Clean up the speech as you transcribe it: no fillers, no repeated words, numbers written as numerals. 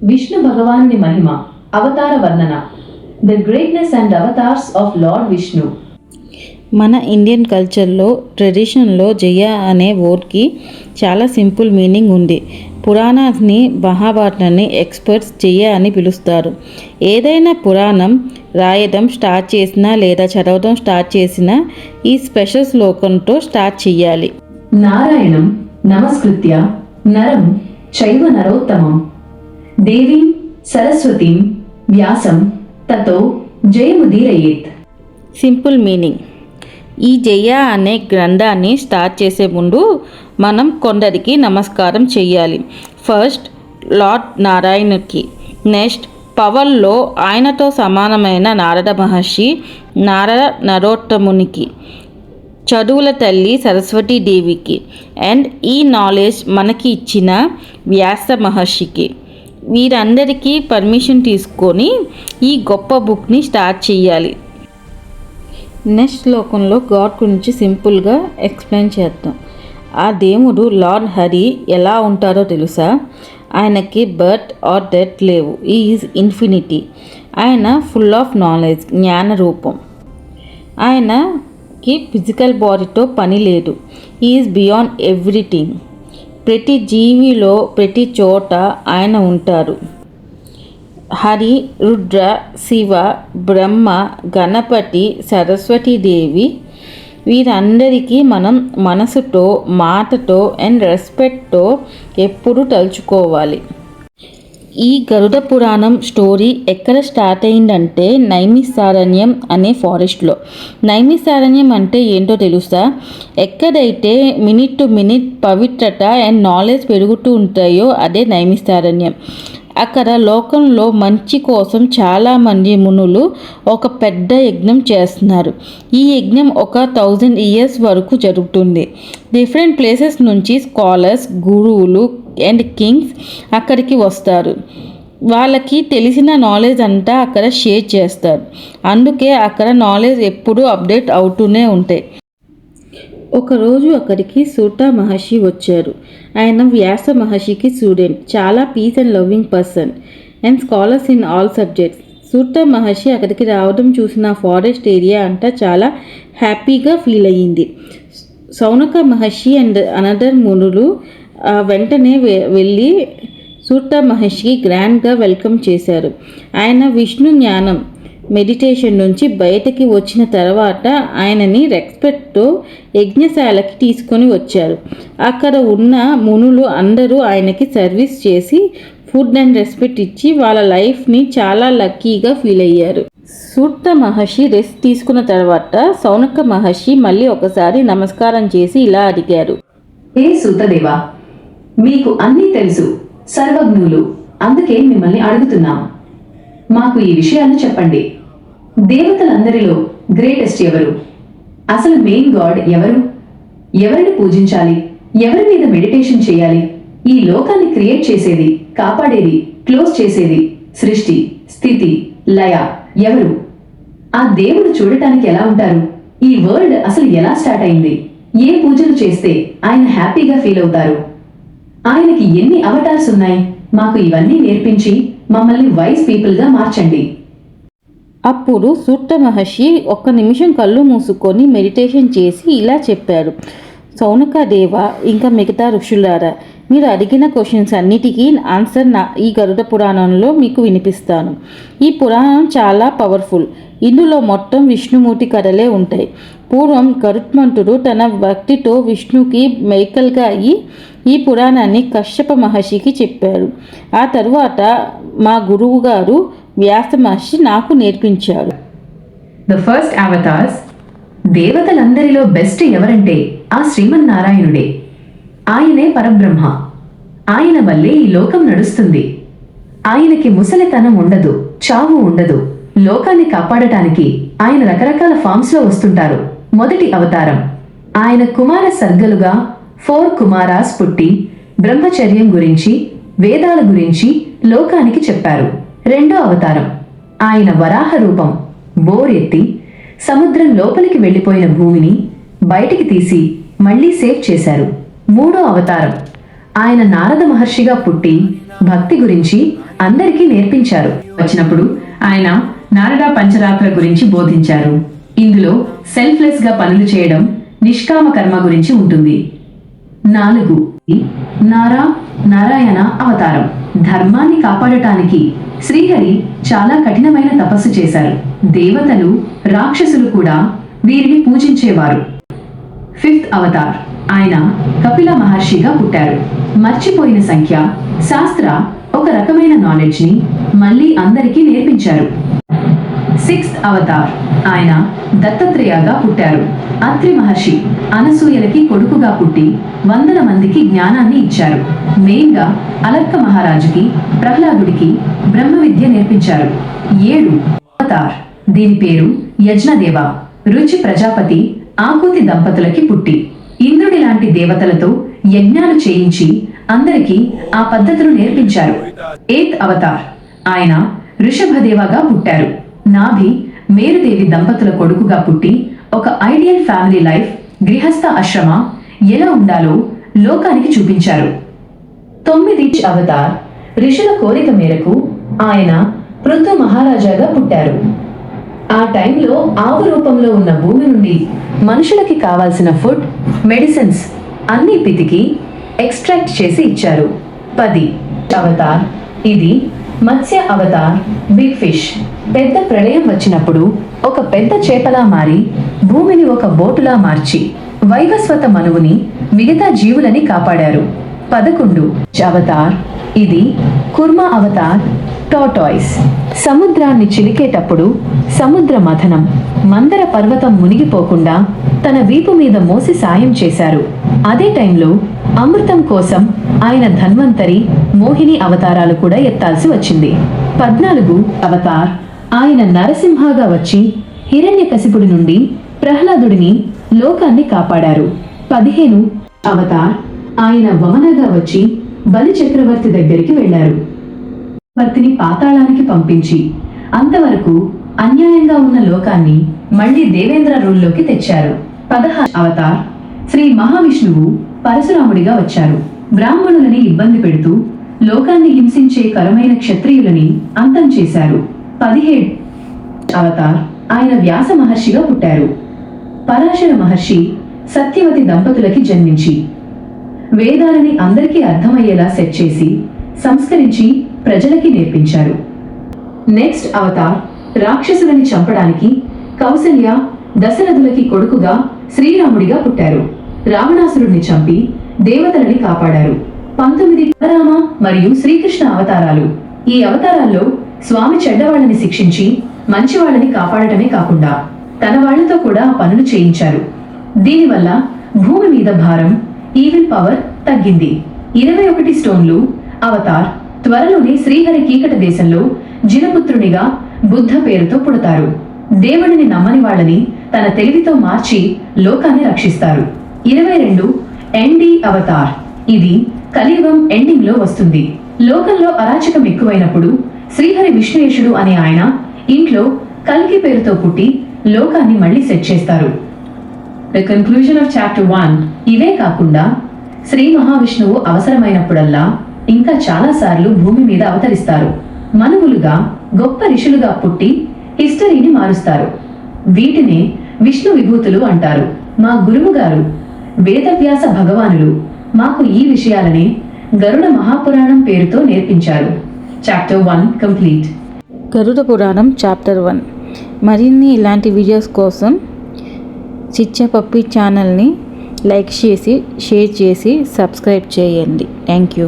విష్ణు భగవానుని మహిమ, అవతార వర్ణన. The greatness and avatars of lord Vishnu. మన ఇండియన్ కల్చర్లో ట్రెడిషన్లో జయ అనే వర్డ్కి చాలా సింపుల్ మీనింగ్ ఉంది. పురాణాన్ని, మహాభారతాన్ని ఎక్స్పర్ట్స్ జయ అని పిలుస్తారు. ఏదైనా పురాణం రాయడం స్టార్ట్ చేసినా లేదా చదవడం స్టార్ట్ చేసినా ఈ స్పెషల్ శ్లోకంతో స్టార్ట్ చేయాలి. నారాయణం నమస్కృత్య నరం చైవ నరోత్తమం దేవీం సరస్వతీం వ్యాసం తతో జయముదీరయేత్. Simple meaning. ఈ జయ అనే గ్రంథాన్ని స్టార్ట్ చేసే ముందు మనం కొందరికి నమస్కారం చేయాలి. ఫస్ట్ లార్డ్ నారాయణకి, నెక్స్ట్ పవర్లో ఆయనతో సమానమైన నారద మహర్షి నరోత్తమునికి, చదువుల తల్లి సరస్వతీదేవికి, అండ్ ఈ నాలెడ్జ్ మనకి ఇచ్చిన వ్యాస మహర్షికి. వీరందరికీ పర్మిషన్ తీసుకొని ఈ గొప్ప బుక్ని స్టార్ట్ చేయాలి. నెక్స్ట్ శ్లోకంలో గాడ్ గురించి సింపుల్గా ఎక్స్ప్లెయిన్ చేద్దాం. ఆ దేవుడు లార్డ్ హరి ఎలా ఉంటారో తెలుసా? ఆయనకి బర్త్ ఆర్ డెత్ లేవు. ఈ ఈజ్ ఇన్ఫినిటీ. ఆయన ఫుల్ ఆఫ్ నాలెడ్జ్, జ్ఞాన రూపం. ఆయనకి ఫిజికల్ బాడీతో పని లేదు. ఈ ఈజ్ బియాండ్ ఎవ్రీథింగ్. ప్రతి జీవిలో ప్రతి చోట ఆయన ఉంటారు. హరి, రుద్ర, శివ, బ్రహ్మ, గణపతి, సరస్వతీదేవి వీరందరికీ మనం మనసుతో, మాటతో అండ్ రెస్పెక్ట్తో ఎప్పుడూ తలుచుకోవాలి. ఈ గరుడ పురాణం స్టోరీ ఎక్కడ స్టార్ట్ అయిందంటే నైమిసారణ్యం అనే ఫారెస్ట్లో. నైమిసారణ్యం అంటే ఏంటో తెలుసా? ఎక్కడైతే మినిట్ టు మినిట్ పవిత్రత అండ్ నాలెడ్జ్ పెరుగుతూ ఉంటాయో అదే నైమిసారణ్యం. అక్కడ లోకంలో మంచి కోసం చాలామంది మునులు ఒక పెద్ద యజ్ఞం చేస్తున్నారు. ఈ యజ్ఞం ఒక 1000 years వరకు జరుగుతుంది. డిఫరెంట్ ప్లేసెస్ నుంచి స్కాలర్స్, గురువులు అండ్ కింగ్స్ అక్కడికి వస్తారు. వాళ్ళకి తెలిసిన నాలెడ్జ్ అంతా అక్కడ షేర్ చేస్తారు. అందుకే అక్కడ నాలెడ్జ్ ఎప్పుడూ అప్డేట్ అవుతూనే ఉంటాయి. ఒకరోజు అక్కడికి సూత మహర్షి వచ్చారు. ఆయన వ్యాస మహర్షికి స్టూడెంట్. చాలా peace and loving person and scholars in all subjects. Suta Maharshi అక్కడికి రావడం చూసిన ఫారెస్ట్ ఏరియా అంతా చాలా హ్యాపీగా ఫీల్ అయ్యింది. సౌనక మహర్షి అండ్ అనదర్ మునులు వెంటనే వెళ్ళి సూత మహర్షికి గ్రాండ్గా వెల్కమ్ చేశారు. ఆయన విష్ణు జ్ఞానం, మెడిటేషన్ నుంచి బయటకి వచ్చిన తర్వాత ఆయనని రెస్పెక్ట్తో యజ్ఞశాలకి తీసుకొని వచ్చారు. అక్కడ ఉన్న మునులు అందరూ ఆయనకి సర్వీస్ చేసి ఫుడ్ అండ్ రెస్పెక్ట్ ఇచ్చి వాళ్ళ లైఫ్ని చాలా లక్కీగా ఫీల్ అయ్యారు. సూత మహర్షి రెస్ట్ తీసుకున్న తర్వాత సౌనక మహర్షి మళ్ళీ ఒకసారి నమస్కారం చేసి ఇలా అడిగారు. ఏ సూతదేవా, మీకు అన్నీ తెలుసు, సర్వజ్ఞులు, అందుకే మిమ్మల్ని అడుగుతున్నాం. మాకు ఈ విషయాన్ని చెప్పండి. దేవతలందరిలో గ్రేటెస్ట్ ఎవరు? అసలు మెయిన్ గాడ్ ఎవరు? ఎవరిని పూజించాలి? ఎవరి మీద మెడిటేషన్ చేయాలి? ఈ లోకాన్ని క్రియేట్ చేసేది, కాపాడేది, క్లోజ్ చేసేది, సృష్టి, స్థితి, లయ ఎవరు? ఆ దేవుడు చూడటానికి ఎలా ఉంటారు? ఈ వరల్డ్ అసలు ఎలా స్టార్ట్ అయింది? ఏ పూజలు చేస్తే ఆయన హ్యాపీగా ఫీల్ అవుతారు? ఆయనకి ఎన్ని అవతార్స్ ఉన్నాయి? మాకు ఇవన్నీ నేర్పించి మమ్మల్ని వైస్ పీపుల్గా మార్చండి. అప్పుడు సూత మహర్షి 1 నిమిషం కళ్ళు మూసుకొని మెడిటేషన్ చేసి ఇలా చెప్పారు. సౌనకదేవ, ఇంకా మిగతా ఋషులారా, మీరు అడిగిన క్వశ్చన్స్ అన్నిటికీ ఆన్సర్ ఈ గరుడ పురాణంలో మీకు వినిపిస్తాను. ఈ పురాణం చాలా పవర్ఫుల్. ఇందులో మొత్తం విష్ణుమూర్తి కథలే ఉంటాయి. పూర్వం గరుత్మంతుడు తన భక్తితో విష్ణుకి మేకల్గా అయ్యి ఈ పురాణాన్ని కశ్యప మహర్షికి చెప్పారు. ఆ తరువాత మా గురువు గారు వ్యాస మహర్షి నాకు నేర్పించారు. The first avatars. దేవతలందరిలో బెస్ట్ ఎవరంటే ఆ శ్రీమన్నారాయణుడే. ఆయనే పరబ్రహ్మ. ఆయన వల్లే ఈ లోకం నడుస్తుంది. ఆయనకి ముసలితనం ఉండదు, చావు ఉండదు. లోకాన్ని కాపాడటానికి ఆయన రకరకాల ఫామ్స్లో వస్తుంటారు. మొదటి అవతారం. ఆయన కుమార సర్గలుగా 4 కుమారాస్ పుట్టి బ్రహ్మచర్యం గురించి, వేదాల గురించి లోకానికి చెప్పారు. రెండో అవతారం. ఆయన వరాహ రూపం. బోరెత్తి సముద్రం లోపలికి వెళ్లిపోయిన భూమిని బయటికి తీసి మళ్లీ సేవ్ చేశారు. మూడో అవతారం. ఆయన నారద మహర్షిగా పుట్టి భక్తి గురించి అందరికీ నేర్పించారు. వచ్చినప్పుడు ఆయన నారదా పంచరాత్ర గురించి బోధించారు. ఇందులో సెల్ఫ్లెస్ గా పనులు చేయడం, నిష్కామ కర్మ గురించి ఉంటుంది. 4 నారాయణ అవతారం. ధర్మాన్ని కాపాడటానికి శ్రీహరి చాలా కఠినమైన తపస్సు చేశారు. దేవతలు, రాక్షసులు కూడా వీరిని పూజించేవారు. 5th Avatar. ఆయన కపిల మహర్షిగా పుట్టారు. మర్చిపోయిన సంఖ్య, శాస్త్ర ఒక రకమైన నాలెడ్జ్ ని మళ్ళీ అందరికీ నేర్పించారు. 6th Avatar. ఆయన దత్తాత్రేయగా పుట్టారు. అత్రి మహర్షి అనసూయలకి కొడుకుగా పుట్టి 100 మందికి జ్ఞానాన్ని ఇచ్చారు. మెయిన్ గా అలర్క మహారాజుకి, ప్రహ్లాదుడికి బ్రహ్మ విద్య నేర్పించారు. 7 అవతార్. దీని పేరు యజ్ఞదేవ. రుచి ప్రజాపతి, ఆకూతి దంపతులకి పుట్టి ఇంద్రుడి లాంటి దేవతలతో యజ్ఞాలు చేయించి అందరికీ ఆ పద్ధతులు నేర్పించారు. 8th Avatar. ఆయన ఋషభదేవగా పుట్టారు. నాభి, మేరుదేవి దంపతుల కొడుకుగా పుట్టి ఒక ఐడియల్ ఫ్యామిలీ లైఫ్, గృహస్థ ఆశ్రమ ఎలా ఉండాలో లోకానికి చూపించారు. 9th Avatar. ఋషుల కోరిక మేరకు ఆయన పృథు మహారాజాగా పుట్టారు. ఆ టైంలో ఆవు రూపంలో ఉన్న భూమి నుండి మనుషులకి కావాల్సిన ఫుడ్, మెడిసిన్స్ అన్ని పితికి ఎక్స్ట్రాక్ట్ చేసి ఇచ్చారు. 10th Avatar. ఇది మత్స్య అవతార్. Big fish. పెద్ద ప్రళయం వచ్చినప్పుడు ఒక పెద్ద చేపలా మారి భూమిని ఒక బోటులా మార్చి వైవస్వత మనువుని, మిగతా జీవులని కాపాడారు. 11th Avatar. ఇది కుర్మ అవతార్. టార్టాయిస్. సముద్రాన్ని చిలికేటప్పుడు సముద్ర మథనం, మందర పర్వతం మునిగిపోకుండా తన వీపు మీద మోసి సాయం చేశారు. అదే టైంలో అమృతం కోసం ఆయన ధన్వంతరి, మోహిని అవతారాలు కూడా ఎత్తాల్సి వచ్చింది. 14th Avatar. ఆయన నరసింహగా వచ్చి హిరణ్యకశిపుడి నుండి ప్రహ్లాదుడిని, లోకాన్ని కాపాడారు. 15th Avatar. ఆయన వమనగా వచ్చి బలి చక్రవర్తి దగ్గరికి వెళ్లారు. వర్తిని పాతాళానికి పంపించి అంతవరకు అన్యాయంగా ఉన్న లోకాన్ని మళ్లీ దేవేంద్ర రూల్లోకి తెచ్చారు. 16th Avatar. శ్రీ మహావిష్ణువు పరశురాముడిగా వచ్చారు. బ్రాహ్మణులని ఇబ్బంది పెడుతూ లోకాన్ని హింసించే కరమైన క్షత్రియులని అంతం చేశారు. 17th Avatar. ఆయన వ్యాస మహర్షిగా పుట్టారు. పరాశర మహర్షి సత్యవతి దంపతులకి జన్మించి వేదాలని అందరికీ అర్థమయ్యేలా సెట్ చేసి సంస్కరించి ప్రజలకి నేర్పించారు. Next Avatar. రాక్షసులని చంపడానికి కౌసల్య, దశరథులకి కొడుకుగా శ్రీరాముడిగా పుట్టారు. రావణాసురుడిని చంపి దేవతలని కాపాడారు. 19 రామ మరియు శ్రీకృష్ణ అవతారాలు. ఈ అవతారాల్లో స్వామి చెడ్డవాళ్ళని శిక్షించి మంచివాళ్ళని కాపాడటమే కాకుండా తన వాళ్లతో కూడా ఆ పనులు చేయించారు. దీనివల్ల భూమి మీద భారం, ఈవిల్ పవర్ తగ్గింది. 21 స్టోన్లు అవతార్. త్వరలోనే శ్రీహరి కీకట దేశంలో జినపుత్రునిగా బుద్ధ పేరుతో పుడతారు. దేవుడిని నమ్మని వాళ్ళని తన తెలివితో మార్చి లోకాన్ని రక్షిస్తారు. 22 ఎన్డి అవతార్. ఇది కలియుగం ఎండింగ్ లో వస్తుంది. లోకంలో అరాచకం ఎక్కువైనప్పుడు శ్రీహరి విష్ణుయేషుడు అనే ఆయన ఇంట్లో కల్కి పేరుతో పుట్టి లోకాన్ని మళ్లీ సెట్ చేస్తారు. The conclusion of chapter 1. ఇవే కాకుండా శ్రీ మహావిష్ణువు అవసరమైనప్పుడల్లా ఇంకా చాలా సార్లు భూమి మీద అవతరిస్తారు. మనువులుగా, గొప్ప ఋషులుగా పుట్టి హిస్టరీని మారుస్తారు. వీటినే విష్ణు విభూతులు అంటారు. మా గురువు గారు వేదవ్యాస భగవానులు మాకు ఈ విషయాలనే గరుడ మహాపురాణం పేరుతో నేర్పించారు. Chapter 1 complete. గరుడ పురాణం చాప్టర్ 1. మరిన్ని ఇలాంటి వీడియోస్ కోసం చిచ్చపప్పి ఛానల్ని లైక్ చేసి, షేర్ చేసి, సబ్స్క్రైబ్ చేయండి. Thank you.